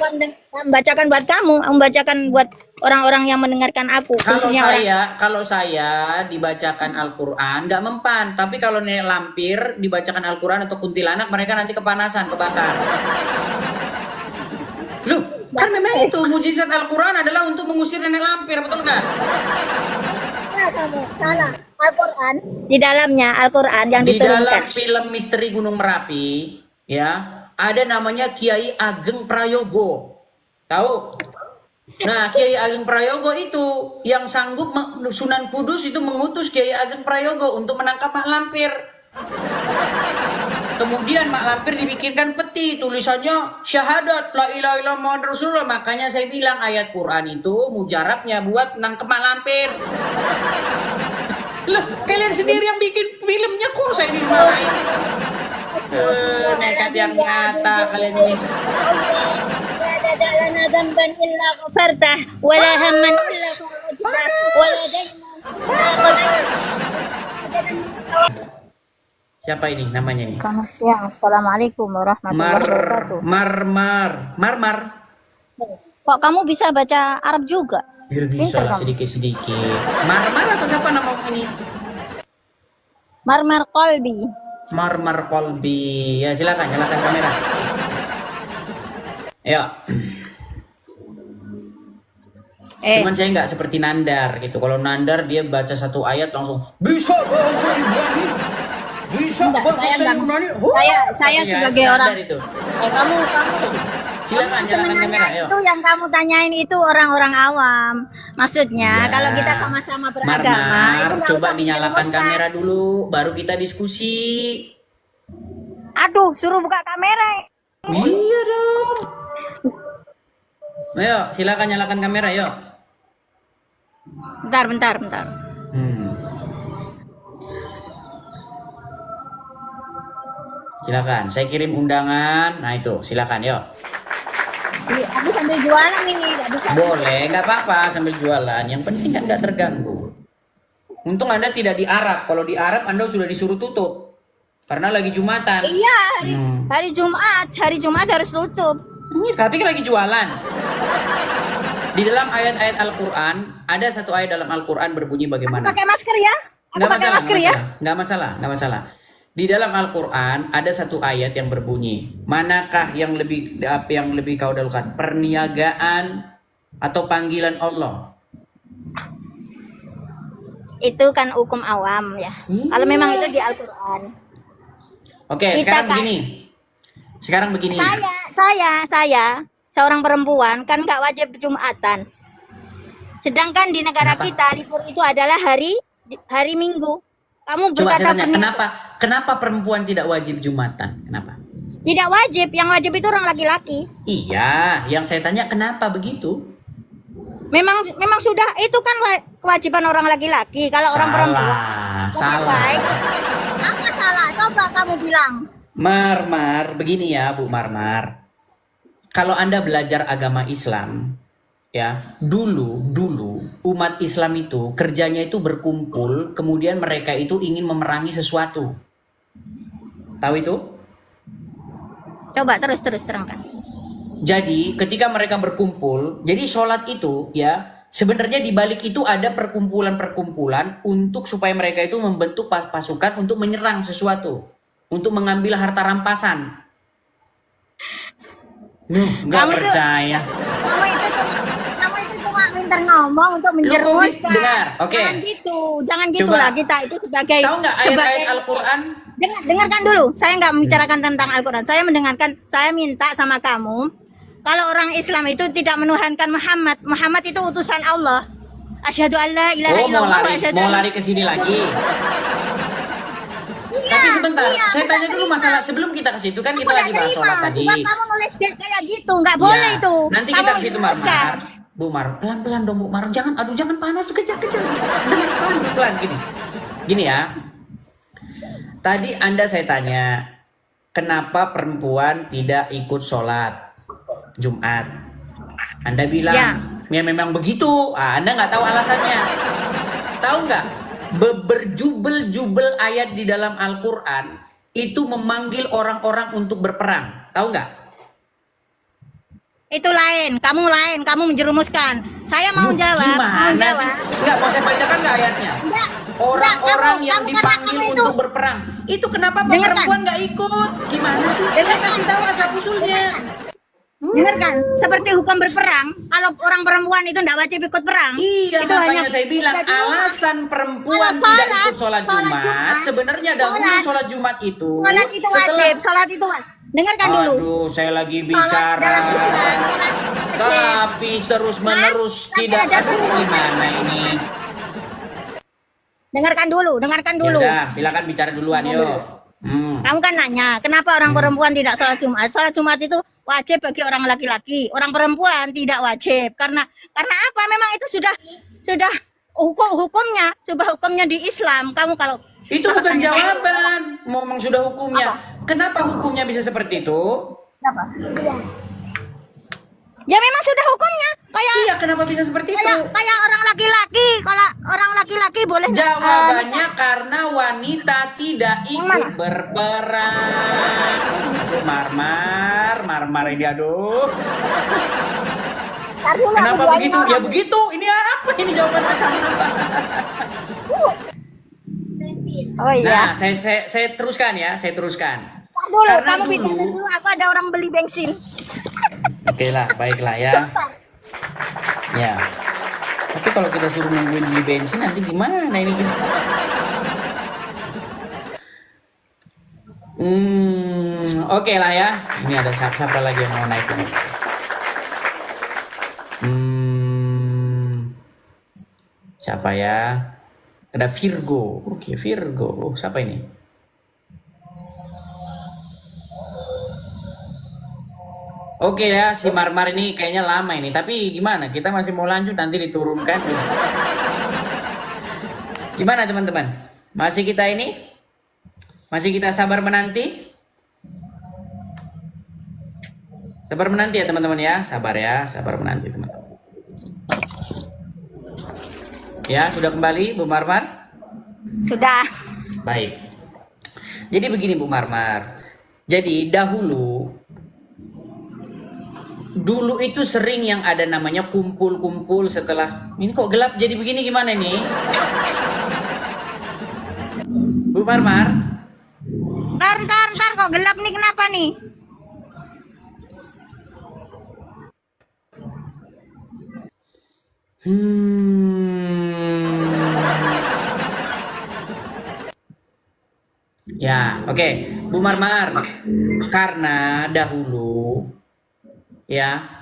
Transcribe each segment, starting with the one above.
membacakan buat kamu, membacakan buat orang-orang yang mendengarkan aku, khususnya orang. Kalau saya dibacakan Al-Quran nggak mempan, tapi kalau nenek lampir dibacakan Al-Quran atau kuntilanak mereka nanti kepanasan, kebakar. Loh, kan memang itu mujizat Al-Quran adalah untuk mengusir nenek lampir, betul nggak? Nah, kamu salah. Al-Quran di dalamnya Al-Quran yang Di dalam diturunkan. film Misteri Gunung Merapi, ya, ada namanya Kiai Ageng Prayogo. Tahu? Nah, Kiai Ageng Prayogo itu yang sanggup Sunan Kudus itu mengutus Kiai Ageng Prayogo untuk menangkap Mak Lampir. Kemudian Mak Lampir dibikinkan peti, tulisannya syahadat la ilaha illallah Muhammad Rasulullah. Makanya saya bilang ayat Quran itu mujarabnya buat nangkep Mak Lampir. Loh, kalian sendiri yang bikin filmnya kok saya dimarahin. Nekat yang nyata kalian ini. لنا ذنبا إلا غفرته ولا هما إلا فرجته ولا Siapa ini namanya nih? Selamat siang. Assalamualaikum warahmatullahi wabarakatuh. Marmar. Kok kamu bisa baca Arab juga? Biar bisa Pinter lah kamu. sedikit-sedikit. Marmar atau siapa nama ini? Marmar Kolbi. Marmar Kolbi. Ya silakan nyalakan kamera. Ya. Cuman saya nggak seperti Nandar gitu. Kalau Nandar dia baca satu ayat langsung bisa bahasa Ibrani. Bisa Enggak, bahasa Yunani. saya Katanya, sebagai Nandar orang itu. kamu Silakan nyalakan kamera. Ayo. itu yang kamu tanyain itu orang-orang awam. Maksudnya Ya. kalau kita sama-sama beragama, itu Marmar, nggak coba usah dinyalakan diributkan. kamera dulu, baru kita diskusi. Aduh, suruh buka kamera. Iya dong. Ayo, silakan nyalakan kamera, yuk. Bentar. Silakan, saya kirim undangan. Nah itu, silakan, yuk. Aku sambil jualan ini, nggak bisa. Boleh, nggak apa-apa sambil jualan. Yang penting kan nggak terganggu. Untung Anda tidak di Arab. Kalau di Arab Anda sudah disuruh tutup. Karena lagi Jumatan. Iya, hari Jumat harus tutup. Tapi kan lagi jualan. Di dalam ayat-ayat Al-Quran, ada satu ayat dalam Al-Quran berbunyi bagaimana? Pakai masker ya? Aku pakai masker ya? Nggak masalah. Di dalam Al-Quran ada satu ayat yang berbunyi, manakah yang lebih kau dahulukan? Perniagaan atau panggilan Allah? Itu kan hukum awam ya. Kalau memang itu di Al-Quran. Oke, sekarang begini. Saya seorang perempuan kan nggak wajib Jumatan. Sedangkan di negara kita libur itu adalah hari Minggu. Kamu Coba berkata saya tanya, kenapa perempuan tidak wajib Jumatan? Kenapa? Tidak wajib, yang wajib itu orang laki-laki. Iya, yang saya tanya kenapa begitu? Memang sudah itu kan kewajiban orang laki-laki. Kalau orang perempuan salah. Apa salah? Coba kamu bilang. Marmar, begini ya Bu Marmar. Kalau Anda belajar agama Islam, ya dulu umat Islam itu kerjanya itu berkumpul, kemudian mereka itu ingin memerangi sesuatu. Tahu itu? Coba terus terangkan. Jadi ketika mereka berkumpul, jadi sholat itu ya sebenarnya di balik itu ada perkumpulan-perkumpulan untuk supaya mereka itu membentuk pasukan untuk menyerang sesuatu, untuk mengambil harta rampasan. Nggak percaya. Kamu itu cuma minta ngomong untuk menjerumuskan. Dengar, oke. Jangan gitu lah kita itu sebagai. Tahu nggak ayat-ayat Al-Quran? Dengarkan dulu. Saya nggak membicarakan tentang Al-Quran. Saya minta sama kamu. Kalau orang Islam itu tidak menuhankan Muhammad. Muhammad itu utusan Allah. Asyhadu an la ilaha illallah wa asyhadu mau lari ke sini lagi. Tapi sebentar, saya tanya dulu masalah sebelum kita ke situ kan kita lagi bahas sholat tadi. Sebab kamu nulis kayak gitu, nggak boleh itu. Nanti kita ke situ Marmar. Bu Mar, pelan-pelan dong Bu Mar. Jangan panas tuh kejar-kejar. Pelan gini. Gini ya. Tadi saya tanya, kenapa perempuan tidak ikut sholat Jumat? Anda bilang, ya memang begitu. Anda nggak tahu alasannya. Tahu nggak? Berjubel-jubel ayat di dalam Al-Quran itu memanggil orang-orang untuk berperang. Tahu nggak? Itu lain, kamu menjerumuskan. Saya mau Loh, jawab, mau gimana sih? jawab. Enggak, mau saya bacakan nggak ayatnya? Enggak, Orang-orang enggak, yang karena dipanggil kamu itu untuk berperang. Itu kenapa Pak dengarkan, perempuan nggak ikut? Gimana sih? Saya dengarkan, kasih tahu asal usulnya. dengarkan. Seperti hukum berperang, kalau orang perempuan itu tidak wajib ikut perang. Iya, Itu makanya hanya saya bilang jadi alasan perempuan kalau tidak sholat, ikut sholat Jumat, sebenarnya dahulu sholat, sholat Jumat itu sholat itu wajib, sholat itu wajib. Dengarkan dulu. Aduh, saya lagi Sholat bicara. dalam Islam, sholat itu wajib. Tapi terus menerus Tapi tidak. ada Aduh, turunan. gimana ini? Dengarkan dulu, dengarkan Ya dulu. udah, silakan bicara duluan Dengarkan yuk. dulu. Hmm. Kamu kan nanya, kenapa orang perempuan tidak sholat Jumat? Sholat Jumat itu wajib bagi orang laki-laki, orang perempuan tidak wajib. Karena apa? Memang itu sudah hukumnya di Islam. Kamu kalau Itu kalau bukan tanya- jawaban. Ngomong sudah hukumnya. Kenapa hukumnya bisa seperti itu? Kenapa? Ya memang sudah hukumnya. Iya, kenapa bisa seperti itu? Kayak orang laki-laki, kalau orang laki-laki boleh nggak, Jawabannya karena wanita tidak ikut mana? berperang. Aduh, marmar ini aduh. Ntar dulu, aku Kenapa doain begitu? orang. Ya begitu. Ini apa? Ini jawaban macam apa? Oh iya. Nah, saya teruskan ya, saya teruskan. Ntar dulu, karena kamu dulu- pindahin dulu. Aku ada orang beli bensin. Oke lah, baiklah ya. Ya. Tapi kalau kita suruh nungguin beli bensin nanti gimana ini kita? Oke lah ya. Ini ada siapa lagi yang mau naik ini? Siapa ya? Ada Virgo. Oke, Virgo. Oh, siapa ini? Oke ya, si Marmar ini kayaknya lama ini. Tapi gimana? Kita masih mau lanjut nanti diturunkan. Gimana teman-teman? Masih kita ini? Masih kita sabar menanti? Sabar menanti ya teman-teman ya. Sabar menanti teman-teman. Ya, sudah kembali Bu Marmar? Sudah. Baik. Jadi begini Bu Marmar. Jadi dulu itu sering yang ada namanya kumpul-kumpul setelah ini kok gelap jadi begini gimana nih? Bu Marmar? Ntar, kok gelap nih, kenapa nih? Ya, oke. Bu Marmar, karena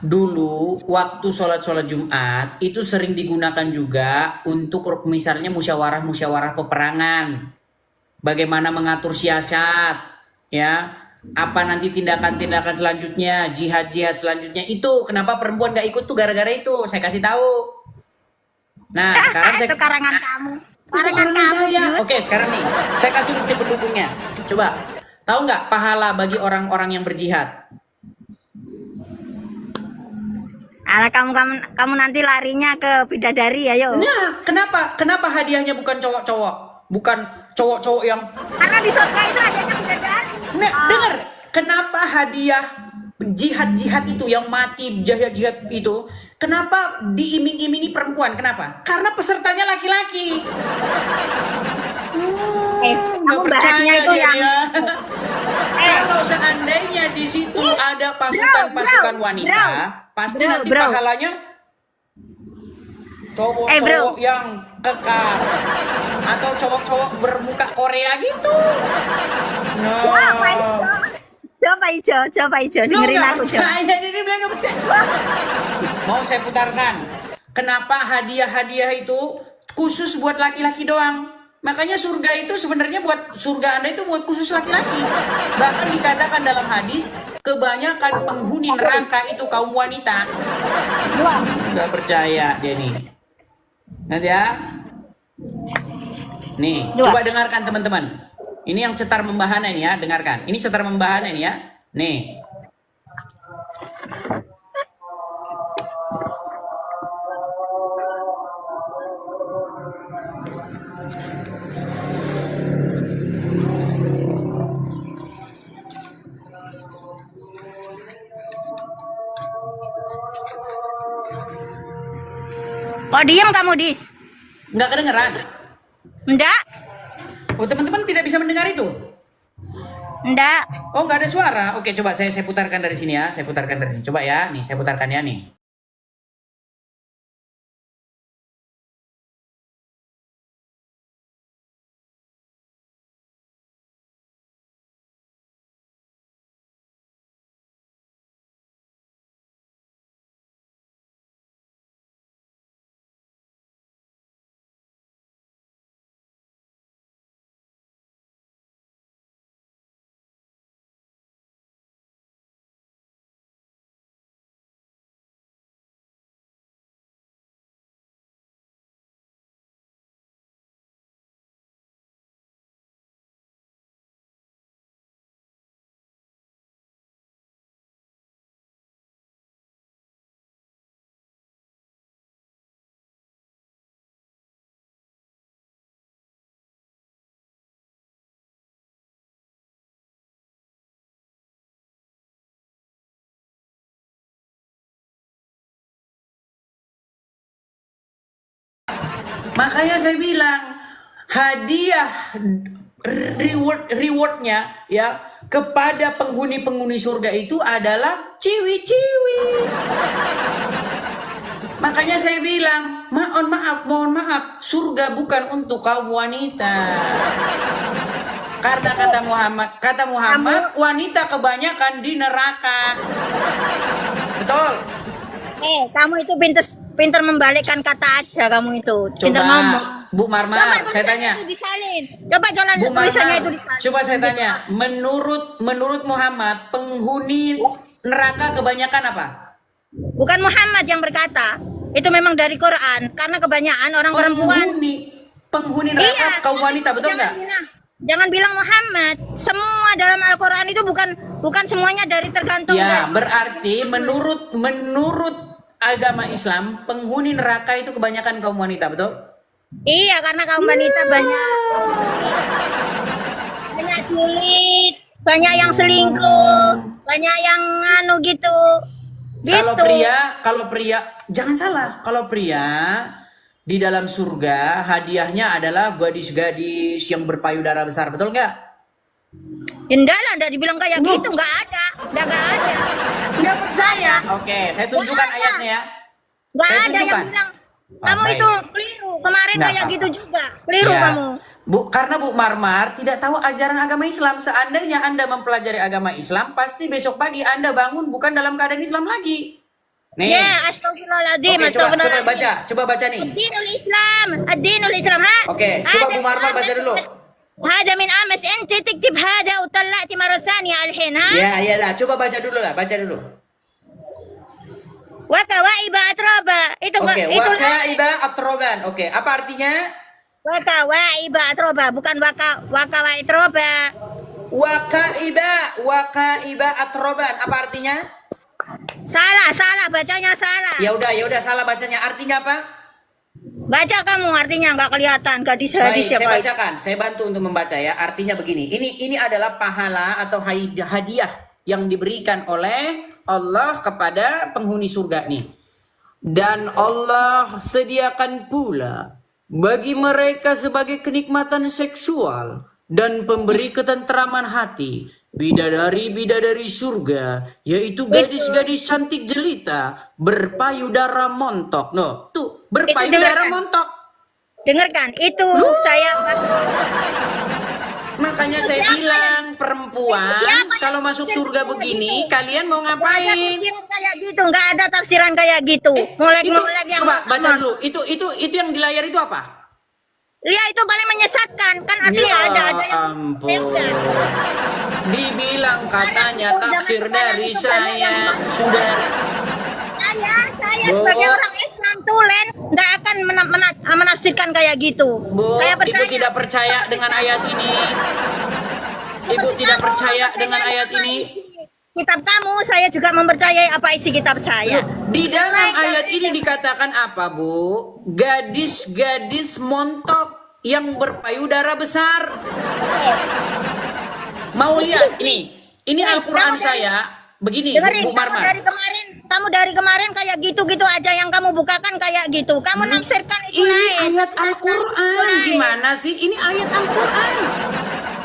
dulu waktu sholat Jumat itu sering digunakan juga untuk misalnya musyawarah peperangan. Bagaimana mengatur siasat, ya. Apa nanti tindakan-tindakan selanjutnya, jihad-jihad selanjutnya. Itu kenapa perempuan gak ikut tuh gara-gara itu. Saya kasih tahu. Nah, sekarang Itu karangan kamu. Karangan Karangan kamu. saya. Yud. Oke, sekarang nih, saya kasih bukti pendukungnya. Coba, tahu nggak pahala bagi orang-orang yang berjihad? Alah, kamu nanti larinya ke bidadari ya, yo. Nah, kenapa hadiahnya bukan cowok-cowok, bukan cowok-cowok yang Karena di surga itu adanya bidadari. Nah, dengar, kenapa hadiah jihad-jihad itu yang mati jihad-jihad itu kenapa diiming-imingi perempuan? Kenapa? Karena pesertanya laki-laki. Kamu bahasnya itu dia yang ya. Kalau seandainya di situ ada pasukan wanita, pasti nanti bro. pahalanya cowok-cowok yang kekar atau cowok-cowok bermuka Korea gitu. Coba hijau, dengerin aku, coba. Ini bilang nggak percaya. Mau saya putarkan. Kenapa hadiah-hadiah itu khusus buat laki-laki doang? Makanya surga itu sebenarnya surga Anda itu buat khusus laki-laki. Bahkan dikatakan dalam hadis, kebanyakan penghuni neraka itu kaum wanita. Wah, Nggak percaya dia nih. Nanti ya. Nih, Dua. coba dengarkan teman-teman. Ini yang cetar membahana ini ya, dengarkan. Ini cetar membahana ini ya. Nih. Kok diam kamu, Dis? Nggak kedengeran? Enggak, Oh, teman-teman tidak bisa mendengar itu? enggak. Oh, nggak ada suara. Oke, coba saya putarkan dari sini ya. Saya putarkan dari sini. Coba ya. Nih, saya putarkan ya nih. Makanya saya bilang hadiah rewardnya ya kepada penghuni-penghuni surga itu adalah ciwi-ciwi. Makanya saya bilang mohon maaf, surga bukan untuk kaum wanita. Karena kata Muhammad, wanita kebanyakan di neraka. Betul. Kamu itu pinter membalikkan kata aja kamu itu. Pinter ngomong. Coba Bu Marmar, Coba saya tanya. Itu disalin. Coba jalan Bu tulisannya Marmar, itu disalin. coba saya tanya, menurut Muhammad, penghuni neraka kebanyakan apa? Bukan Muhammad yang berkata. Itu memang dari Quran. Karena kebanyakan orang perempuan. Penghuni neraka Iya, kaum wanita, betul nggak? Jangan bilang Muhammad. Semua dalam Al-Quran itu bukan semuanya dari tergantung. Ya, dari, berarti menurut agama Islam, penghuni neraka itu kebanyakan kaum wanita, betul? Iya, karena kaum wanita banyak julid, banyak yang selingkuh, banyak yang gitu. Kalau pria, jangan salah. Kalau pria di dalam surga hadiahnya adalah gadis-gadis yang berpayudara besar, betul nggak? Enggak lah, enggak dibilang kayak gitu, enggak ada. Nggak percaya. Oke, saya tunjukkan ayatnya ya. Enggak ada yang bilang kamu baik. itu keliru. Kemarin Nggak kayak apa-apa. gitu juga. Keliru Ya. kamu. Karena Bu Marmar tidak tahu ajaran agama Islam. Seandainya Anda mempelajari agama Islam, pasti besok pagi Anda bangun bukan dalam keadaan Islam lagi. Nih. Ya, astagfirullahaladzim. Oke, coba baca nih. Ad-dinul Islam. Ad-dinul Islam. Ha? Oke, coba Bu Marmar baca dulu. هذا من أمس أنت تكتب هذا وطلعت مرة ثانية الحين ها Ya, lah. Coba baca dulu. وكواعب أترابا itu Oke, itu wakaiba atroban. Oke, apa artinya? وكواعب أترابا bukan wakawa atroba. Wakaiba atroban. Apa artinya? Salah bacanya salah. Ya udah salah bacanya. Artinya apa? Baca kamu artinya nggak kelihatan gadis Baik, siapa saya itu. bacakan. Saya bantu untuk membaca ya. Artinya begini. Ini adalah pahala atau hadiah yang diberikan oleh Allah kepada penghuni surga nih. Dan Allah sediakan pula bagi mereka sebagai kenikmatan seksual dan pemberi ketentraman hati bidadari-bidadari surga, yaitu gadis-gadis cantik jelita berpayudara montok. No, tuh berpayudara dengarkan. montok. Dengarkan itu saya Makanya saya bilang perempuan kalau masuk surga begini kalian mau nggak ada ngapain? tafsiran kayak gitu, nggak ada tafsiran kayak gitu. Molek-molek yang Coba baca dulu. Itu yang di layar itu apa? Ya itu paling menyesatkan kan artinya ada yang ampun. ya udah. Dibilang katanya Jangan tafsir sekarang dari itu banyak yang saya mau. sudah. Saya Bu. sebagai orang Islam tulen nggak akan menafsirkan kayak gitu. Bu, Saya Ibu tidak percaya dengan ayat ini. Ibu tidak percaya dengan ayat ini. Kitab kamu, saya juga mempercayai apa isi kitab saya. Di dalam ayat ini dikatakan apa, Bu? Gadis-gadis montok yang berpayudara besar. Mau lihat ini? Ini Al-Quran saya. begini Dengerin, Bu Marmar. kamu dari kemarin kayak gitu-gitu aja yang kamu bukakan kayak gitu. Kamu nafsirkan itu Ini lain. ayat Al-Quran. Gimana sih? Ini ayat Al-Quran.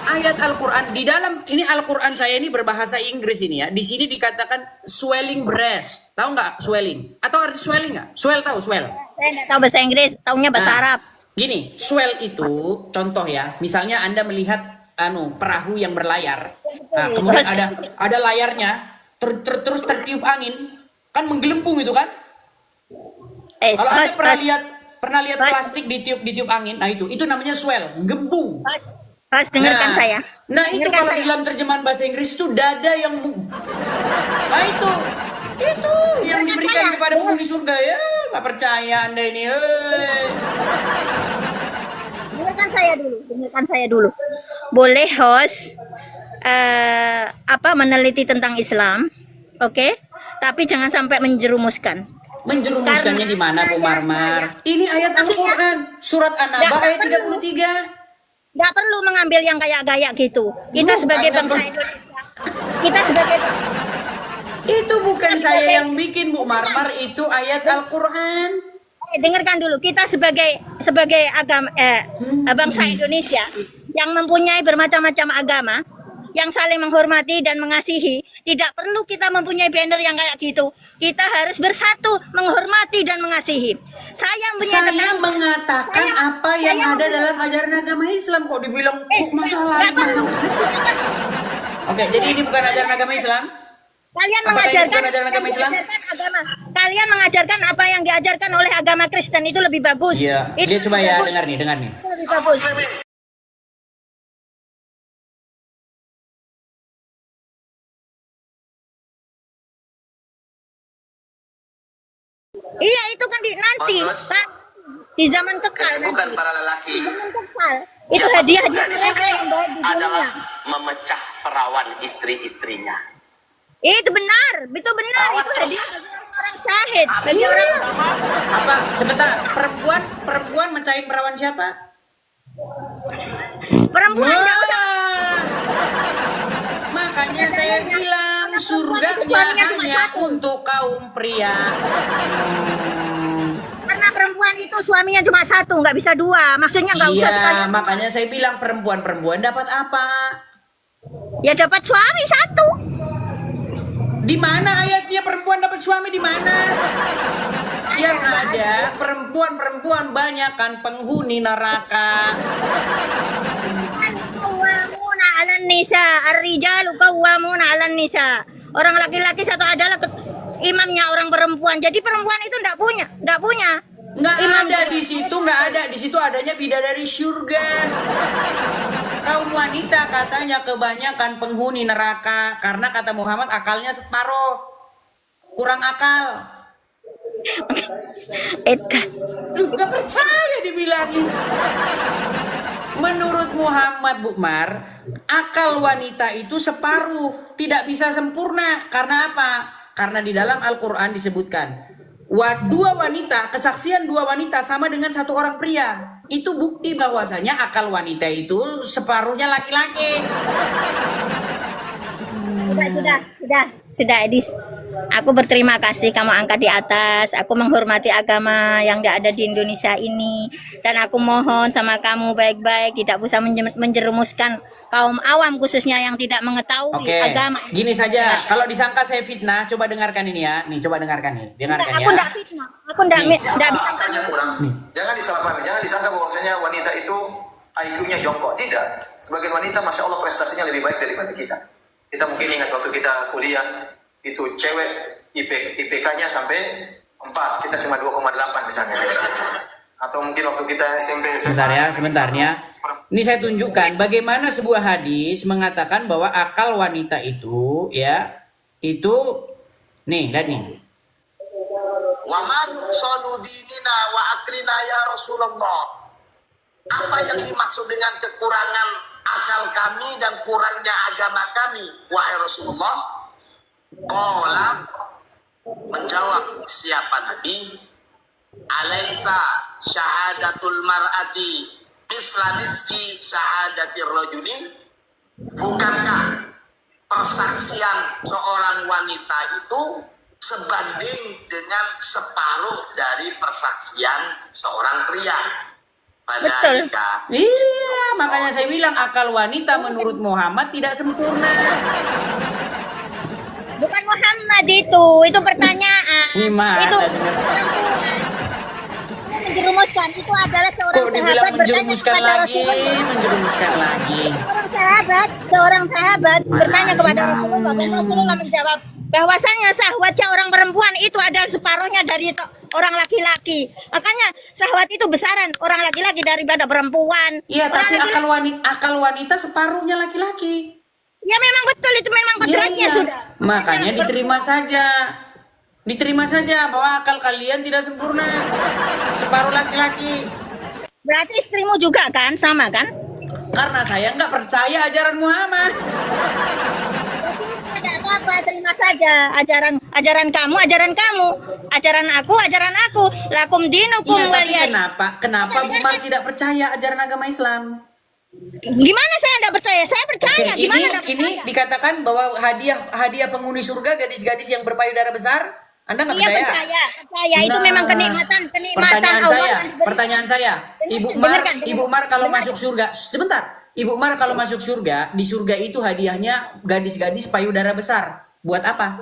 Ayat Al-Quran. Di dalam, ini Al-Quran saya ini berbahasa Inggris ini ya. Di sini dikatakan swelling breast. Tahu nggak swelling? Atau arti swelling nggak? Swell tahu, swell? Saya nggak tahu bahasa Inggris, taunya bahasa Nah, Arab. gini, swell itu contoh ya. Misalnya Anda melihat perahu yang berlayar. Nah, kemudian ada layarnya, terus tertiup angin, kan menggelembung itu kan? Kalau Anda pernah lihat plastik ditiup angin, nah itu namanya swell, gembung. Pas dengarkan saya. Nah itu Dengarkan kalau saya. di dalam terjemahan bahasa Inggris itu dada yang, nah itu yang diberikan saya. kepada penghuni surga ya. Tak percaya Anda ini. Dengarkan saya dulu. Boleh host meneliti tentang Islam, oke? Tapi jangan sampai menjerumuskan. Menjerumuskannya di mana Bu Marmar? Ini ayat Al-Quran, surat An-Naba ayat 33. Nggak perlu mengambil yang kayak gaya gitu. Kita sebagai bangsa Indonesia, itu bukan saya yang bikin Bu Marmar, itu ayat Al-Quran. dengarkan dulu. Kita sebagai bangsa Indonesia yang mempunyai bermacam-macam agama, yang saling menghormati dan mengasihi, tidak perlu kita mempunyai banner yang kayak gitu. Kita harus bersatu, menghormati dan mengasihi. Saya mengatakan apa yang ada dalam ajaran agama Islam, kok dibilang masalah. Oke, jadi ini bukan ajaran agama Islam? Kalian Kalian mengajarkan apa yang diajarkan oleh agama Kristen itu lebih bagus. Iya. Dia coba ya dengar nih. Itu lebih bagus. Iya, itu kan nanti kan di zaman kekal. Bukan para lelaki. Zaman kekal. Itu hadiah mereka yang baik di dunia. Adalah memecah perawan istri-istrinya. Itu benar. Itu hadiah bagi orang syahid, bagi orang. Apa? Sebentar. Perempuan mecahin perawan siapa? Perempuan enggak usah. Makanya saya bilang surganya hanya untuk kaum pria. Karena perempuan itu suaminya cuma satu, nggak bisa dua. Maksudnya nggak usah sekali. Iya, makanya saya bilang perempuan dapat apa? Ya dapat suami satu. Di mana ayatnya perempuan dapat suami, di mana? Yang ada perempuan banyak kan penghuni neraka. Qawwamuna 'alan nisa, ar-rijalu qawwamuna 'alan nisa. Orang laki-laki satu adalah imamnya orang perempuan. Jadi perempuan itu enggak punya. Nggak ada di situ, nggak ada. Di situ adanya bidadari surga. Kaum wanita katanya kebanyakan penghuni neraka karena kata Muhammad akalnya separuh, kurang akal. Nggak percaya dibilangin. Menurut Muhammad Bu Mar, akal wanita itu separuh, tidak bisa sempurna. Karena apa? Karena di dalam Al-Quran disebutkan kesaksian dua wanita sama dengan satu orang pria. Itu bukti bahwasanya akal wanita itu separuhnya laki-laki. Sudah Edis. Aku berterima kasih kamu angkat di atas. Aku menghormati agama yang ada di Indonesia ini. Dan aku mohon sama kamu baik-baik tidak usah menjerumuskan kaum awam khususnya yang tidak mengetahui agama. Gini saja, kalau disangka saya fitnah, coba dengarkan ini ya. Nih, coba dengarkan nih. Aku enggak fitnah. Aku enggak Makanya kurang. Jangan disalahpahami, jangan disangka bahwasanya wanita itu IQ-nya jongkok. Tidak. Sebagian wanita Masya Allah prestasinya lebih baik daripada kita. Kita mungkin ingat waktu kita kuliah, itu cewek IPK-nya sampai 4, kita cuma 2,8 misalnya. Atau mungkin waktu kita SMP. Sebentar ya. Ini saya tunjukkan bagaimana sebuah hadis mengatakan bahwa akal wanita itu nih, lihat nih. Wa man sanu dinina wa aklina ya Rasulullah. Apa yang dimaksud dengan kekurangan akal kami dan kurangnya agama kami, wahai Rasulullah? Qala, menjawab siapa Nabi? Alaisa syahadatul mar'ati misla nisfi syahadatir rajuli? Bukankah persaksian seorang wanita itu sebanding dengan separuh dari persaksian seorang pria pada Betul. nikah. Iya, makanya saya bilang akal wanita menurut Muhammad tidak sempurna. Bukan Muhammad itu pertanyaan. Gimana? Itu perempuan. Menjerumuskan itu adalah seorang Kok dibilang sahabat bertanya menjerumuskan kepada lagi, Rasulullah. menjerumuskan lagi. Seorang sahabat bertanya kepada Rasulullah dan Rasulullah menjawab bahwasanya syahwatnya orang perempuan itu adalah separuhnya dari orang laki-laki. Makanya syahwat itu besaran orang laki-laki daripada perempuan. Iya, Orang tapi laki-laki- akal wanita separuhnya laki-laki. ya memang betul itu memang kodratnya Iya. sudah. Makanya diterima saja. Diterima saja bahwa akal kalian tidak sempurna. Separuh laki-laki. Berarti istrimu juga kan sama kan? Karena saya nggak percaya ajaran Muhammad. Tidak apa-apa, terima saja ajaran kamu, ajaran aku, lakum dinukum Iya, tapi waliyadin. kenapa Umar tidak percaya ajaran agama Islam? Gimana saya tidak percaya? Saya percaya. Oke, Gimana ini tidak percaya? dikatakan bahwa hadiah penghuni surga gadis-gadis yang berpayudara besar. Anda nggak Iya percaya? percaya. Itu Nah, memang kenikmatan Pertanyaan Allah saya, yang diberikan. pertanyaan saya, Dengarkan. Ibu Mar kalau masuk surga, sebentar. Ibu Mar kalau masuk surga, di surga itu hadiahnya gadis-gadis payudara besar. Buat apa?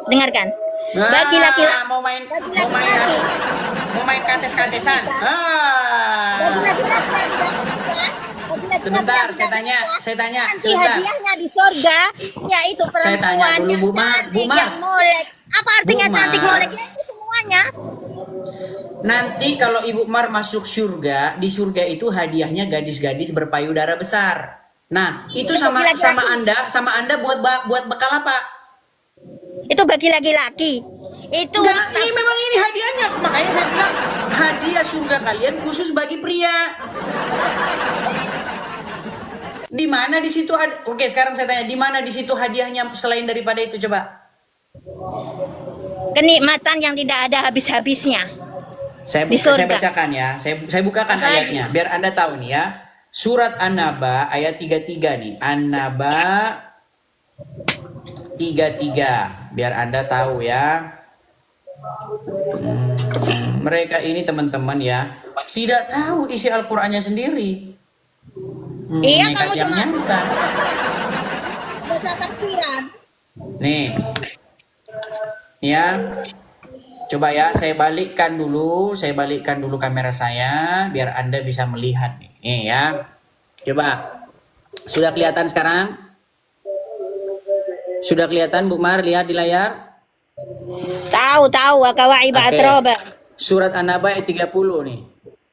Dengarkan. Nah, Bagi laki-laki, mau main bagi mau main laki-laki. mau main kates-katesan. bagi Ah. laki-laki yang tidak menikah, bagi laki-laki Sebentar, yang saya tidak tanya, menikah, saya tanya, nanti sebentar. hadiahnya di surga yaitu perempuan Saya tanya dulu, yang Bu Mar. cantik, Bu Mar. yang molek. Apa artinya Bu Mar. cantik molek? Ya itu semuanya. Nanti kalau Ibu Mar masuk surga, di surga itu hadiahnya gadis-gadis berpayudara besar. Nah, itu sama Bagi laki-laki. sama Anda buat bekal apa? Itu bagi laki-laki. Itu Enggak, ini hadiahnya. Makanya saya bilang hadiah surga kalian khusus bagi pria. Di mana di situ ada? Oke, sekarang saya tanya, di mana di situ hadiahnya selain daripada itu coba? kenikmatan yang tidak ada habis-habisnya. Di Saya surga. bacakan ya. Saya bukakan Baik. ayatnya biar Anda tahu nih ya. Surat An-Naba ayat 33 nih. An-Naba 33 biar Anda tahu ya. Mereka ini teman-teman ya tidak tahu isi Al-Qur'annya sendiri. Iya, Nekat kamu yang cuma- nyata. Baca tafsiran. Nih. Ya. Coba ya, saya balikkan dulu kamera saya biar Anda bisa melihat nih. Nih ya. Coba. Sudah kelihatan sekarang? Sudah kelihatan Bu Mar, lihat di layar? Tahu wa kawaiba Oke. atroba. Surat An-Naba ayat 30 nih.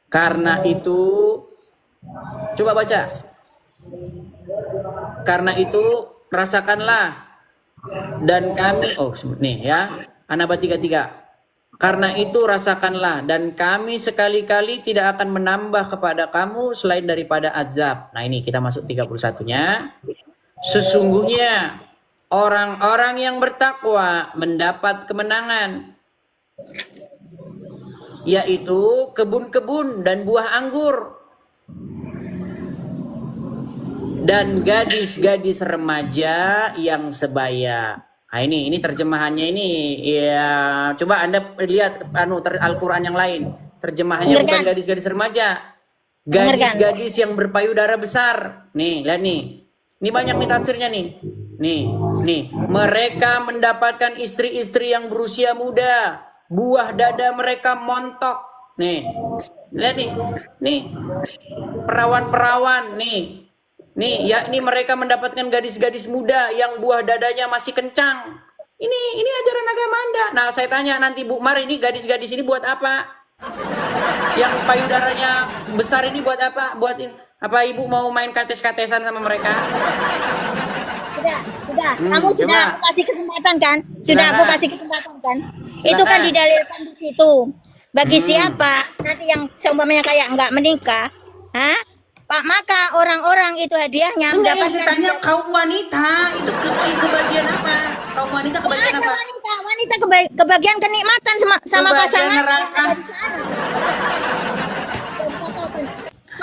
Karena itu coba baca. Karena itu rasakanlah dan kami nih ya. An-Naba 33. Karena itu rasakanlah dan kami sekali-kali tidak akan menambah kepada kamu selain daripada azab. Nah, ini kita masuk 31-nya. Sesungguhnya orang-orang yang bertakwa mendapat kemenangan, yaitu kebun-kebun dan buah anggur dan gadis-gadis remaja yang sebaya. Nah, ini terjemahannya ini ya, coba Anda lihat Al-Qur'an yang lain. Terjemahannya bukan Dengarkan. gadis-gadis remaja. Gadis-gadis yang berpayudara besar. Nih, lihat nih. Ini banyak nih tafsirnya nih. Nih. Mereka mendapatkan istri-istri yang berusia muda. Buah dada mereka montok. Nih. Lihat nih. Nih. Perawan-perawan nih. Nih, yakni mereka mendapatkan gadis-gadis muda yang buah dadanya masih kencang. Ini ajaran agama Anda. Nah, saya tanya nanti Bu Mar, ini gadis-gadis ini buat apa? Yang payudaranya besar ini buat apa? Buat ini. Apa Ibu mau main kates-katesan sama mereka? Sudah. Kamu sudah coba. aku kasih kesempatan kan? Sudah aku Silakan. kasih kesempatan kan? Itu kan Silakan. didalilkan di situ. Bagi siapa nanti yang seumpamanya kayak nggak menikah, Pak, maka orang-orang itu hadiahnya Enggak, yang mendapatkan saya tanya kaum wanita itu kebagian apa? Kaum wanita kebagian ada apa? wanita kebagian kenikmatan sama Kebagian pasangan. neraka.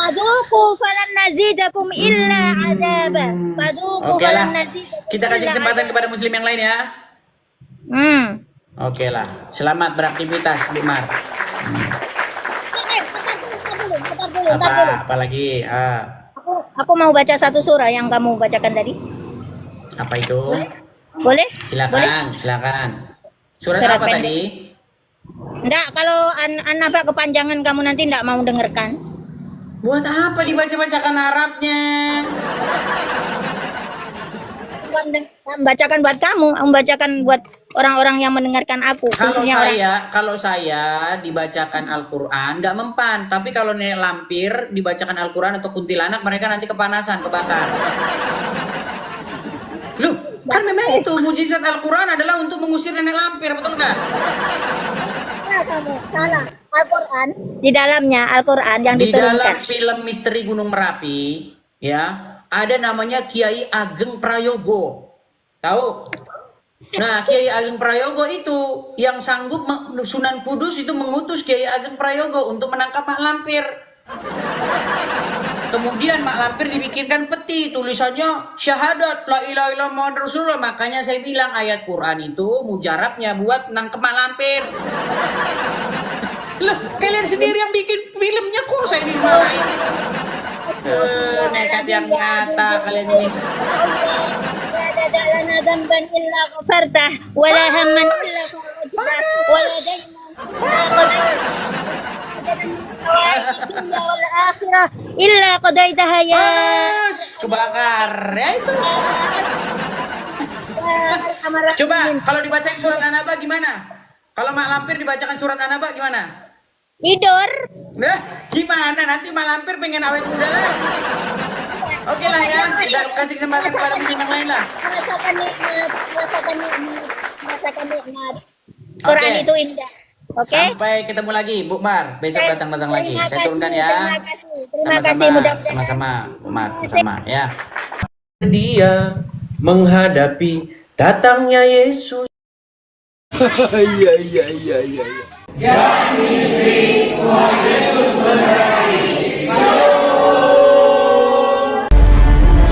Faduku falan nazidakum illa adaba. Faduku Oke lah. falan nazidakum. Kita kasih illa kesempatan adaba. kepada muslim yang lain ya. Hmm. Oke lah. Selamat beraktivitas, Bu Mar. Bentar dulu. Apalagi? Aku mau baca satu surah yang kamu bacakan tadi. Apa itu? Boleh? Boleh? Silakan. Surat Surat apa pendek. tadi? Enggak, kalau An-Naba kepanjangan kamu nanti enggak mau dengarkan. Buat apa dibaca-bacakan Arabnya? Bukan membacakan buat kamu, membacakan buat orang-orang yang mendengarkan aku. Kalau saya dibacakan Al-Quran nggak mempan, tapi kalau nenek lampir dibacakan Al-Quran atau kuntilanak, mereka nanti kepanasan, kebakar. Loh, kan memang itu mujizat Al-Quran adalah untuk mengusir nenek lampir, betul nggak? Kamu salah. Al-Quran di dalamnya Al-Quran yang Di dalam diturunkan. film Misteri Gunung Merapi, ya, ada namanya Kiai Ageng Prayogo. Tahu? Nah, Kiai Ageng Prayogo itu yang sanggup Sunan Kudus itu mengutus Kiai Ageng Prayogo untuk menangkap Mak Lampir. Kemudian Mak Lampir dibikinkan peti, tulisannya syahadat la ilaha illallah Muhammadur Rasulullah. Makanya saya bilang ayat Quran itu mujarabnya buat nangkep Mak Lampir. Loh, kalian sendiri yang bikin filmnya kok saya dimarahin. Nekat yang nyata kalian ini. لا لنا ذنبا إلا غفرته ولا هما إلا فرجته ولا دينا والآخرة إلا قضيتها يا Kebakar ya itu. Coba kalau dibacain surat An-Naba gimana? Kalau Mak Lampir dibacakan surat An-Naba gimana? tidur. Nah, gimana nanti Mak Lampir pengen awet muda lagi? Oke lah ya, kita kasih kesempatan kepada muslim yang lain lah. Merasakan nikmat. Quran Oke. itu indah. Oke. Sampai ketemu lagi, Bu Mar. Besok datang lagi. Terima Saya turunkan kasih, ya. Terima kasih mudah-mudahan. Sama-sama, Bu Mar. Sama ya. Dia menghadapi datangnya Yesus.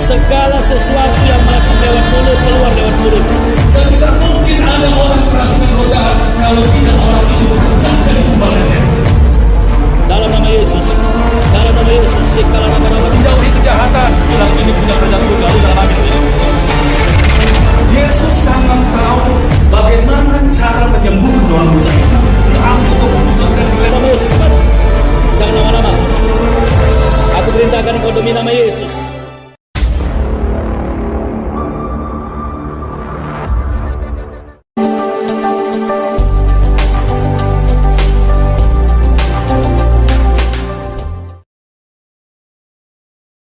Segala sesuatu yang masuk lewat mulut keluar lewat mulut. Dan tidak mungkin ada orang keras roh jahat